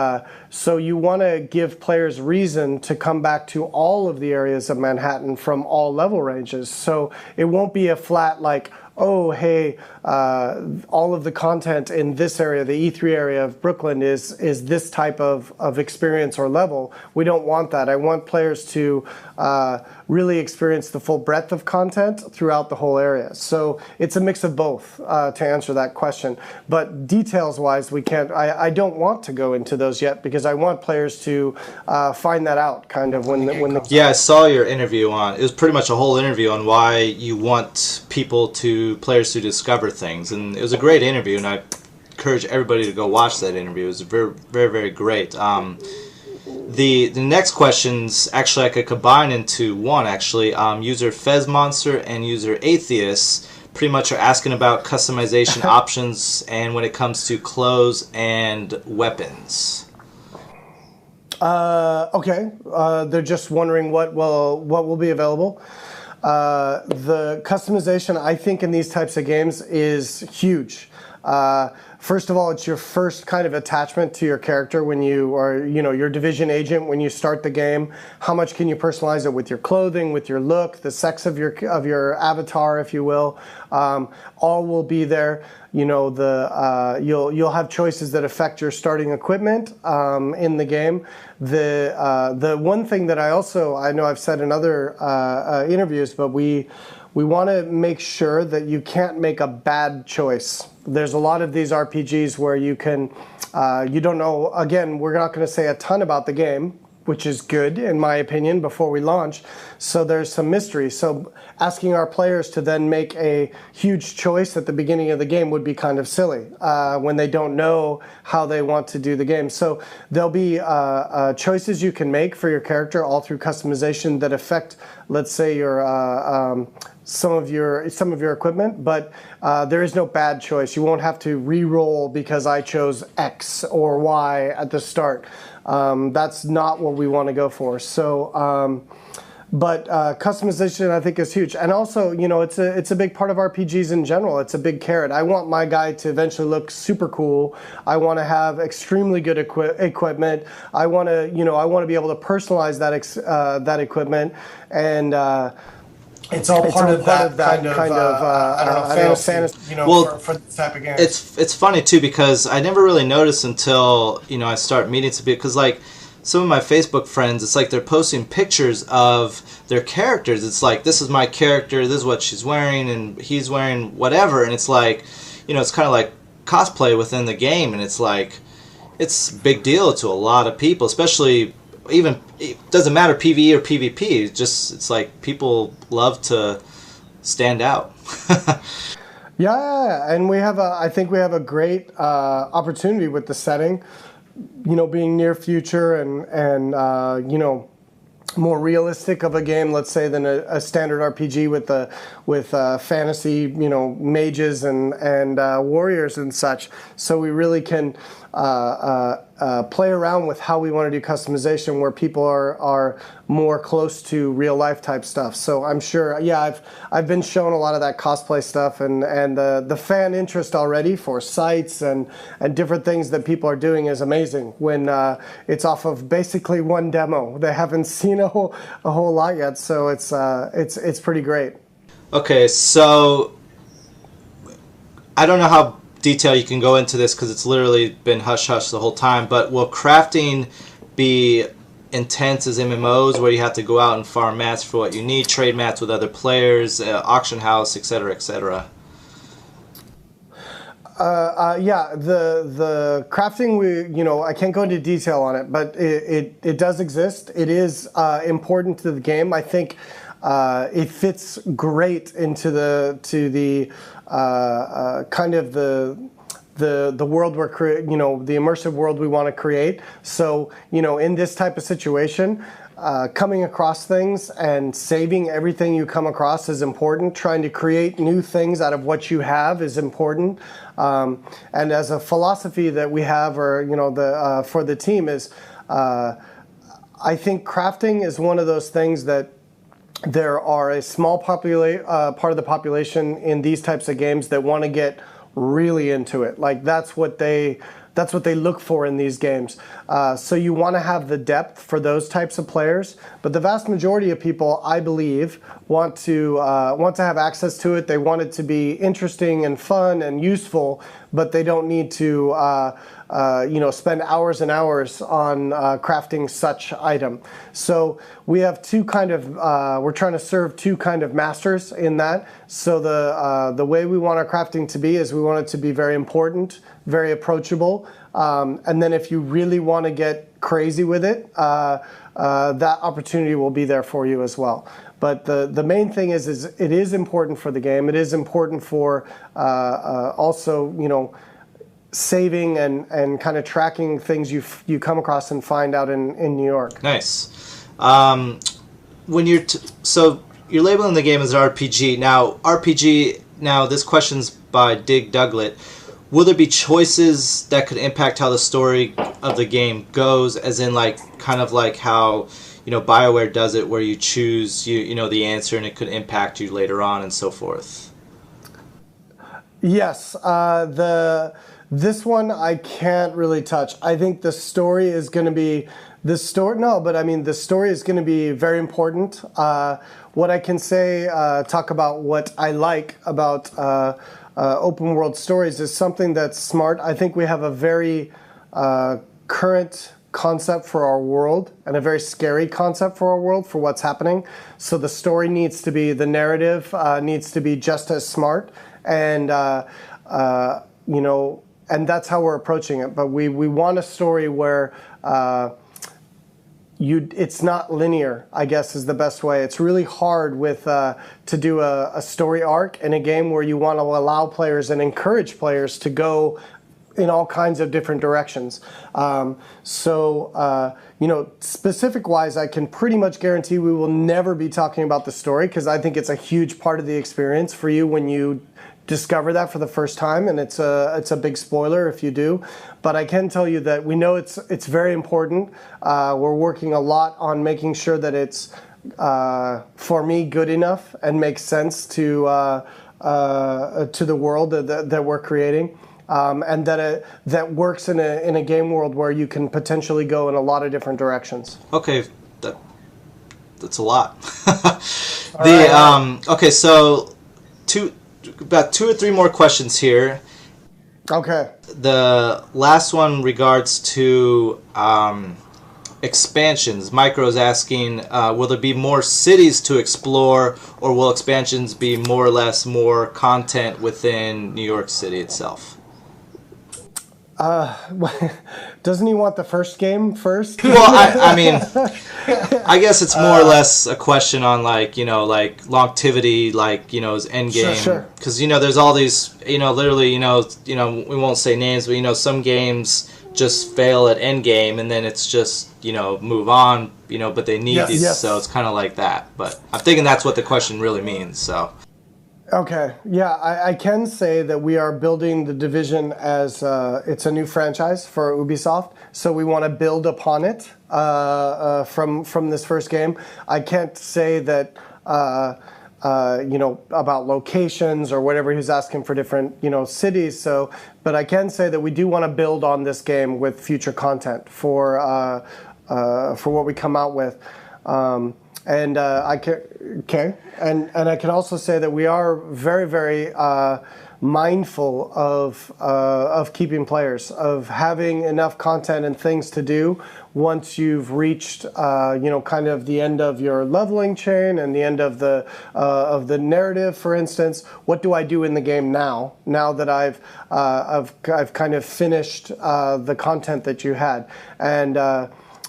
so you want to give players reason to come back to all of the areas of Manhattan from all level ranges. So it won't be a flat like, oh, hey, all of the content in this area, the E3 area of Brooklyn, is this type of experience or level. We don't want that. I want players to really experience the full breadth of content throughout the whole area. So it's a mix of both, to answer that question. But details-wise, we can't. I don't want to go into those yet because I want players to find that out, kind of when the Yeah, I saw your interview on. It was pretty much a whole interview on why you want players to discover things, and it was a great interview, and I encourage everybody to go watch that interview. It was very, very, very great. The next questions actually I could combine into one actually. User Fezmonster and user Atheist pretty much are asking about customization options and when it comes to clothes and weapons. Okay, they're just wondering what will be available. The customization, I think, in these types of games is huge. First of all, it's your first kind of attachment to your character when you are, your Division agent when you start the game. How much can you personalize it with your clothing, with your look, the sex of your avatar, if you will. All will be there. You'll have choices that affect your starting equipment in the game. The one thing that I know I've said in other interviews, but we want to make sure that you can't make a bad choice. There's a lot of these RPGs where you don't know. Again, we're not going to say a ton about the game, which is good, in my opinion, before we launch. So there's some mystery. So asking our players to then make a huge choice at the beginning of the game would be kind of silly when they don't know how they want to do the game. So there'll be choices you can make for your character all through customization that affect, let's say, your some of your equipment, but there is no bad choice. You won't have to re-roll because I chose X or Y at the start. That's not what we want to go for. So, but customization, I think, is huge. And also, it's a big part of RPGs in general. It's a big carrot. I want my guy to eventually look super cool. I want to have extremely good equipment. I want to be able to personalize that equipment, and it's all part of that kind of I don't know, fantasy, for this type of game. It's funny too because I never really noticed until I start meeting some people, because like some of my Facebook friends, it's like they're posting pictures of their characters. It's like, this is my character, this is what she's wearing, and he's wearing whatever, and it's like, it's kind of like cosplay within the game, and it's like, it's a big deal to a lot of people, especially even it doesn't matter PvE or PvP. It's like people love to stand out. Yeah, and I think we have a great opportunity with the setting, being near future and more realistic of a game, let's say, than a standard RPG with fantasy, mages and warriors and such. So we really can play around with how we want to do customization, where people are more close to real life type stuff. So I'm sure, I've been shown a lot of that cosplay stuff and the fan interest already for sites and different things that people are doing is amazing when it's off of basically one demo. They haven't seen a whole lot yet, so it's pretty great. Okay, so I don't know how detail you can go into this because it's literally been hush-hush the whole time, but will crafting be intense as MMOs where you have to go out and farm mats for what you need, trade mats with other players, auction house, etc., etc.? The crafting, I can't go into detail on it, but it does exist. It is important to the game. I think it fits great into the kind of the world we're the immersive world we want to create. So, in this type of situation, coming across things and saving everything you come across is important. Trying to create new things out of what you have is important. And as a philosophy that we have, or for the team is, I think crafting is one of those things that there are a small part of the population in these types of games that want to get really into it. Like that's what they look for in these games. So you want to have the depth for those types of players, but the vast majority of people, I believe, want to have access to it. They want it to be interesting and fun and useful, but they don't need to spend hours and hours on crafting such item. So we have we're trying to serve two kind of masters in that. So the way we want our crafting to be is we want it to be very important, very approachable, and then if you really want to get crazy with it, that opportunity will be there for you as well. But the main thing is it is important for the game. It is important for also, saving and kind of tracking things you come across and find out in New York. Nice. When so you're labeling the game as an RPG. Now this question's by Dig Douglet. Will there be choices that could impact how the story of the game goes, as in kind of like how BioWare does it, where you choose the answer and it could impact you later on and so forth? Yes. This one I can't really touch. I think the story is going to be the story is going to be very important. What I can say, talk about what I like about open world stories is something that's smart. I think we have a very current concept for our world and a very scary concept for our world, for what's happening. So the story needs to be, the narrative needs to be just as smart, and and that's how we're approaching it. But we want a story where it's not linear, I guess is the best way. It's really hard to do a story arc in a game where you want to allow players and encourage players to go in all kinds of different directions. Specific wise, I can pretty much guarantee we will never be talking about the story, because I think it's a huge part of the experience for you when you discover that for the first time, and it's a big spoiler if you do. But I can tell you that we know it's very important. We're working a lot on making sure that it's for me good enough and makes sense to the world that we're creating, and that works in a game world where you can potentially go in a lot of different directions. Okay, that's a lot. Right. Okay, so about 2 or 3 more questions here. Okay. The last one regards to expansions. Micro's asking, will there be more cities to explore, or will expansions be more or less more content within New York City itself? Doesn't he want the first game first? Well, I mean, I guess it's more or less a question on like longevity, his end game. Sure. Because there's all these, literally, we won't say names, but some games just fail at end game, and then it's just move on, but they need these, so it's kind of like that. But I'm thinking that's what the question really means. So. Okay, yeah, I can say that we are building the Division as it's a new franchise for Ubisoft, so we want to build upon it from this first game. I can't say that about locations or whatever he's asking for different cities. So, but I can say that we do want to build on this game with future content for what we come out with. And I can also say that we are very, very mindful of keeping players, of having enough content and things to do once you've reached kind of the end of your leveling chain and the end of the narrative. For instance, what do I do in the game now that I've kind of finished the content that you had? And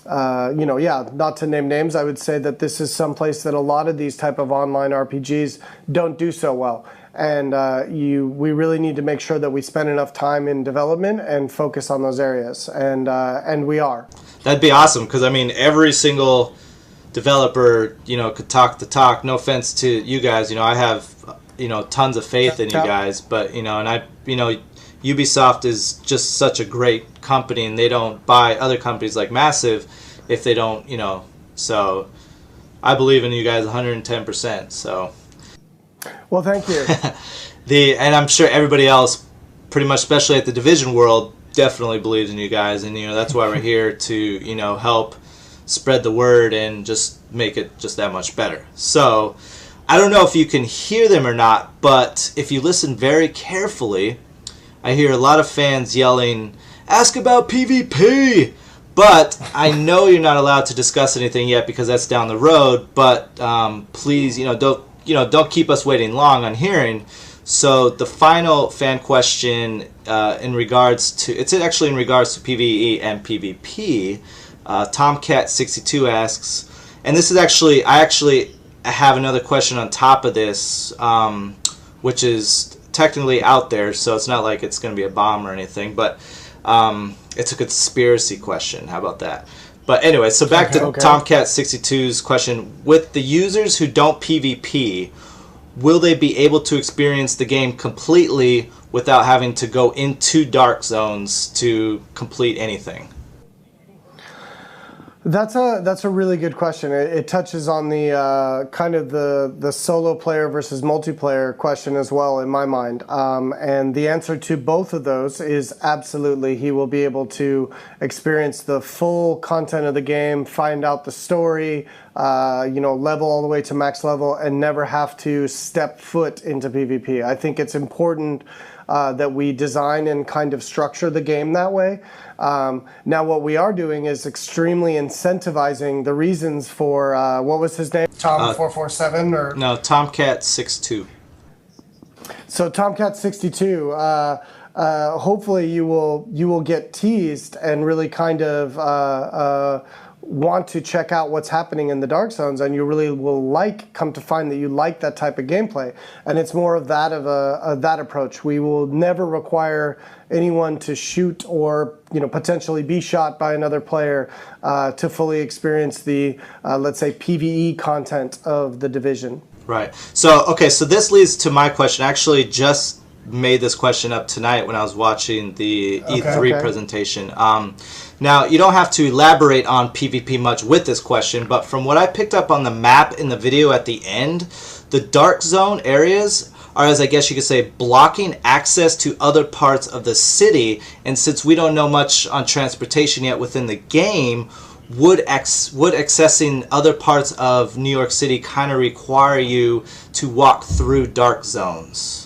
not to name names, I would say that this is someplace that a lot of these type of online RPGs don't do so well. And we really need to make sure that we spend enough time in development and focus on those areas. And we are. That'd be awesome, because, I mean, every single developer, could talk the talk. No offense to you guys. I have, tons of faith in you guys. But, Ubisoft is just such a great company, and they don't buy other companies like Massive if they don't, so I believe in you guys 110%. So, well, thank you. And I'm sure everybody else, pretty much, especially at the Division world, definitely believes in you guys, and that's why we're here to help spread the word and just make it just that much better. So, I don't know if you can hear them or not, but if you listen very carefully, I hear a lot of fans yelling, "Ask about PvP!" But I know you're not allowed to discuss anything yet because that's down the road. But please, don't keep us waiting long on hearing. So the final fan question in regards to PvE and PvP, Tomcat62 asks, and this is I have another question on top of this, which is technically out there, so it's not like it's going to be a bomb or anything, but it's a conspiracy question. How about that? But anyway, so back to Tomcat62's question. With the users who don't PvP, will they be able to experience the game completely without having to go into dark zones to complete anything? That's a really good question. It touches on the kind of the solo player versus multiplayer question as well in my mind. And the answer to both of those is absolutely. He will be able to experience the full content of the game, find out the story, level all the way to max level, and never have to step foot into PvP. I think it's important that we design and kind of structure the game that way. Now what we are doing is extremely incentivizing the reasons for, what was his name? Tom447 or? No, Tomcat62. So Tomcat62, hopefully you will get teased and really kind of want to check out what's happening in the dark zones, and you really will come to find that you like that type of gameplay. And it's more of that approach. We will never require anyone to shoot or potentially be shot by another player to fully experience the let's say PvE content of the Division. Right. So this leads to my question. I actually just made this question up tonight when I was watching the E3 presentation. Now, you don't have to elaborate on PvP much with this question, but from what I picked up on the map in the video at the end, the dark zone areas are, as I guess you could say, blocking access to other parts of the city. And since we don't know much on transportation yet within the game, would accessing other parts of New York City kind of require you to walk through dark zones?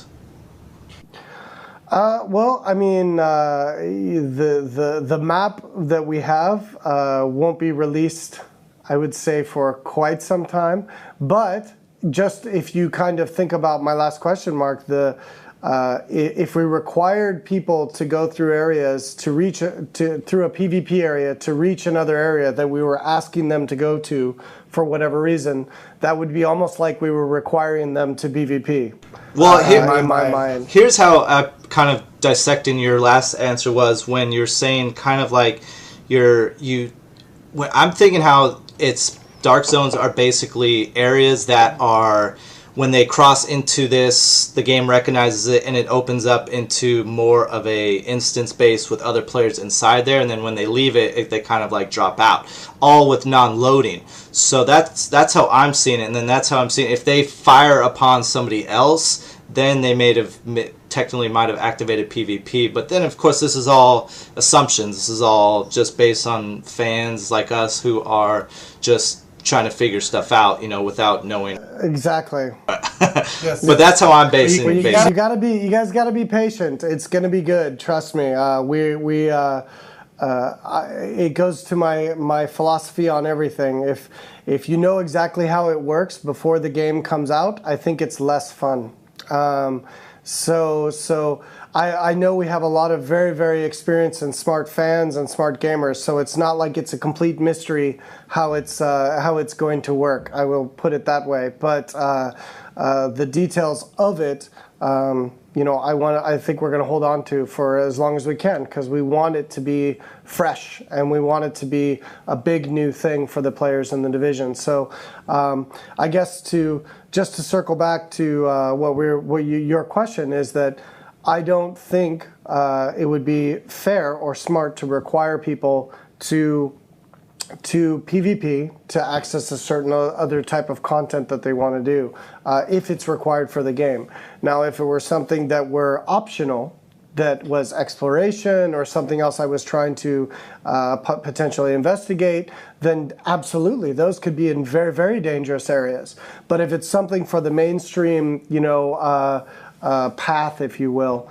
Well, I mean, the map that we have won't be released, I would say, for quite some time. But just if you kind of think about my last question, Mark, the if we required people to go through areas to reach through a PvP area to reach another area that we were asking them to go to for whatever reason, that would be almost like we were requiring them to PvP. Well, in my mind. Here's how kind of dissecting your last answer was when you're saying kind of like I'm thinking how it's dark zones are basically areas that are, when they cross into this, the game recognizes it and it opens up into more of a instance base with other players inside there, and then when they leave it, they kind of like drop out, all with non-loading. So that's how I'm seeing it, and then that's how I'm seeing it. If they fire upon somebody else, then they technically might have activated PvP. But then, of course, this is all assumptions. This is all just based on fans like us who are just trying to figure stuff out, without knowing. Exactly. Yes. But that's how I'm basing. You guys gotta be patient. It's gonna be good. Trust me. It goes to my philosophy on everything. If you know exactly how it works before the game comes out, I think it's less fun. So I know we have a lot of very, very experienced and smart fans and smart gamers, so it's not like it's a complete mystery how it's going to work. I will put it that way. But the details of it, I think we're going to hold on to for as long as we can, because we want it to be fresh and we want it to be a big new thing for the players in the division. So I guess just to circle back to your question is that I don't think it would be fair or smart to require people to PvP to access a certain other type of content that they want to do if it's required for the game. Now, if it were something that were optional, that was exploration or something else I was trying to potentially investigate, then absolutely, those could be in very, very dangerous areas. But if it's something for the mainstream, path, if you will,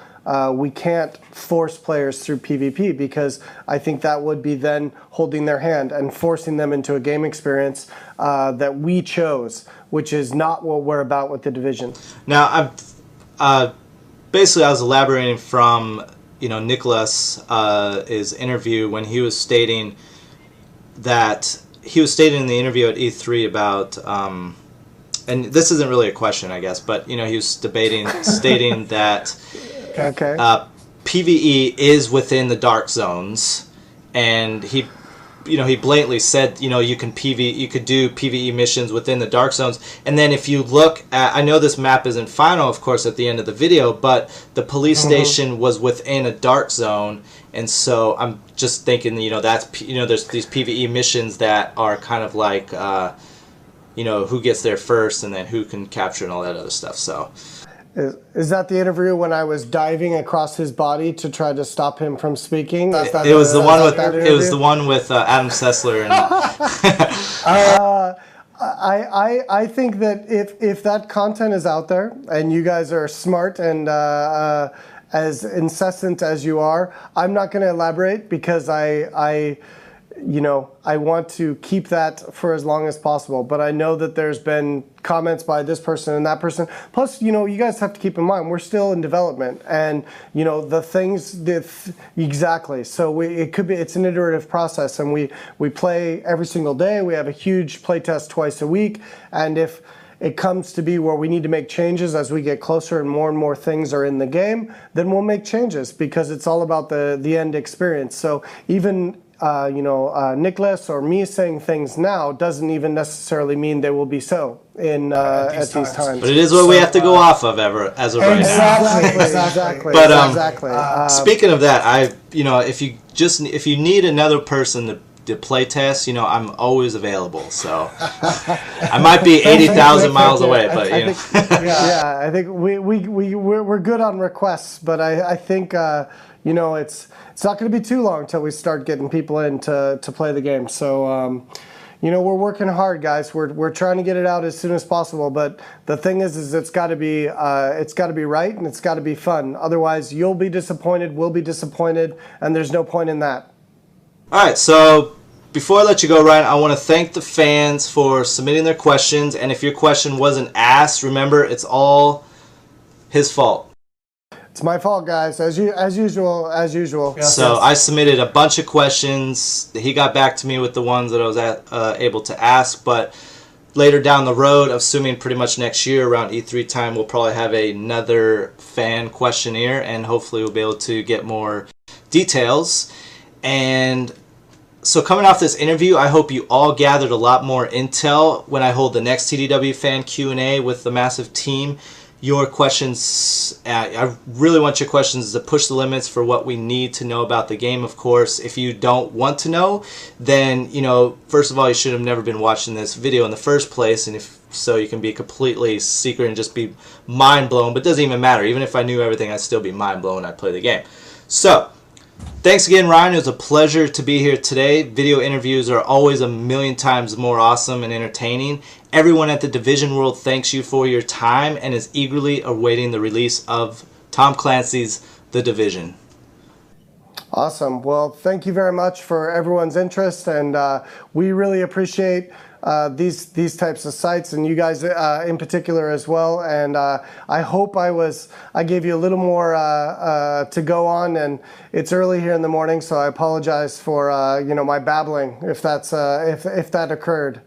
we can't force players through PvP, because I think that would be then holding their hand and forcing them into a game experience that we chose, which is not what we're about with the Division. Now, basically, I was elaborating from Nicholas' his interview when he was stating in the interview at E3 about. And this isn't really a question, I guess, but he was stating that okay. PvE is within the dark zones, and he blatantly said you could do PvE missions within the dark zones. And then if you look at, I know this map isn't final, of course, at the end of the video, but the police station was within a dark zone, and so I'm just thinking that's there's these PvE missions that are kind of like. Who gets there first and then who can capture and all that other stuff. So, is that the interview when I was diving across his body to try to stop him from speaking? It was the one with Adam Sessler and. I think that if that content is out there and you guys are smart and as incessant as you are, I'm not going to elaborate, because I want to keep that for as long as possible. But I know that there's been comments by this person and that person. Plus, you guys have to keep in mind, we're still in development, and exactly. So it's an iterative process, and we play every single day. We have a huge play test twice a week, and if it comes to be where we need to make changes as we get closer and more things are in the game, then we'll make changes, because it's all about the end experience. So even Nicholas or me saying things now doesn't even necessarily mean they will be so at these times. But it is what we have to go off of as of right now. Exactly. But exactly. Speaking of that, if you need another person to play test, I'm always available. So I might be 80,000 miles away, but I think we're good on requests, but I think it's not going to be too long until we start getting people in to play the game. So we're working hard, guys. We're trying to get it out as soon as possible, but the thing is it's got to be right, and it's got to be fun. Otherwise, you'll be disappointed, we'll be disappointed, and there's no point in that. All right, so before I let you go, Ryan, I want to thank the fans for submitting their questions. And if your question wasn't asked, remember, it's all his fault. It's my fault, guys. As usual. So I submitted a bunch of questions. He got back to me with the ones that I was able to ask, but later down the road, assuming pretty much next year around E3 time, we'll probably have another fan questionnaire, and hopefully we'll be able to get more details. And so coming off this interview, I hope you all gathered a lot more intel when I hold the next TDW fan Q&A with the massive team. Your questions, I really want your questions to push the limits for what we need to know about the game, of course. If you don't want to know, then, you know, first of all, you should have never been watching this video in the first place, and if so, you can be completely secret and just be mind blown, but it doesn't even matter. Even if I knew everything, I'd still be mind blown. I'd play the game. So, thanks again, Ryan. It was a pleasure to be here today. Video interviews are always a million times more awesome and entertaining. Everyone at the Division World thanks you for your time and is eagerly awaiting the release of Tom Clancy's The Division. Awesome. Well, thank you very much for everyone's interest, and we really appreciate these types of sites, and you guys in particular as well. And I hope I gave you a little more to go on. And it's early here in the morning, so I apologize for my babbling if that occurred.